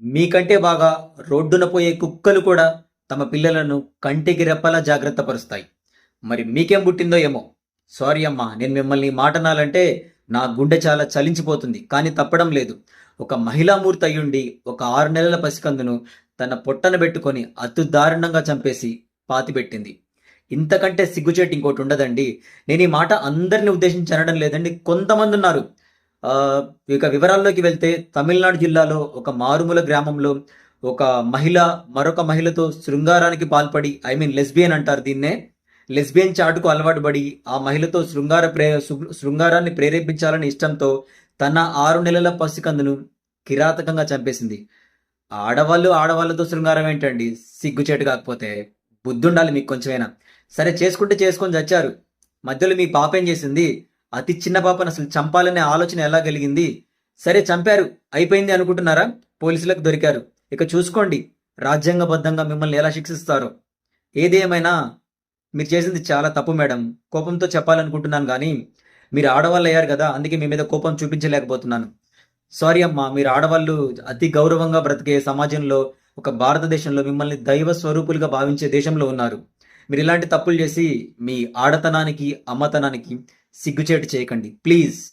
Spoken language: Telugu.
మీకంటే బాగా రోడ్డున పోయే కుక్కలు కూడా తమ పిల్లలను కంటికి రెప్పలా జాగ్రత్త పరుస్తాయి. మరి మీకేం పుట్టిందో ఏమో. సారీ అమ్మా, నేను మిమ్మల్ని ఈ మాట అనాలంటే నా గుండె చాలా చలించిపోతుంది. కానీ తప్పడం లేదు. ఒక మహిళామూర్తి అయ్యుండి ఒక 6 నెలల పసికందును తన పొట్టన పెట్టుకొని అతి దారుణంగా చంపేసి పాతిపెట్టింది. ఇంతకంటే సిగ్గుచేటు ఇంకోటి ఉండదండి. నేను ఈ మాట అందరిని ఉద్దేశించి అనడం లేదండి. కొంతమంది ఉన్నారు. ఆ, ఇక వివరాల్లోకి వెళ్తే తమిళనాడు జిల్లాలో ఒక మారుమూల గ్రామంలో ఒక మహిళ మరొక మహిళతో శృంగారానికి పాల్పడి, ఐ మీన్ లెస్బియన్ అంటారు దీన్నే, లెస్బియన్ చాటుకు అలవాటు పడి ఆ మహిళతో శృంగారాన్ని ప్రేరేపించాలని ఇష్టంతో తన 6 నెలల పసికందును కిరాతకంగా చంపేసింది. ఆడవాళ్ళు ఆడవాళ్ళతో శృంగారం ఏంటండి? సిగ్గుచేటు కాకపోతే బుద్ధుండాలి మీకు కొంచెమైనా. సరే, చేసుకుంటే చేసుకొని చచ్చారు. మధ్యలో మీ పాప ఏం చేసింది? అతి చిన్న పాపను అసలు చంపాలనే ఆలోచన ఎలా కలిగింది? సరే, చంపారు, అయిపోయింది అనుకుంటున్నారా? పోలీసులకు దొరికారు. ఇక చూసుకోండి రాజ్యాంగబద్ధంగా మిమ్మల్ని ఎలా శిక్షిస్తారో. ఏది ఏమైనా మీరు చేసింది చాలా తప్పు మేడం. కోపంతో చెప్పాలనుకుంటున్నాను కానీ మీరు ఆడవాళ్ళు అయ్యారు కదా, అందుకే మీ మీద కోపం చూపించలేకపోతున్నాను. సారీ అమ్మా, మీరు ఆడవాళ్ళు అతి గౌరవంగా బ్రతికే సమాజంలో, ఒక భారతదేశంలో మిమ్మల్ని దైవ స్వరూపులుగా భావించే దేశంలో ఉన్నారు. మీరు ఇలాంటి తప్పులు చేసి మీ ఆడతనానికి అమ్మతనానికి సిగ్గుచేటు చేయకండి ప్లీజ్.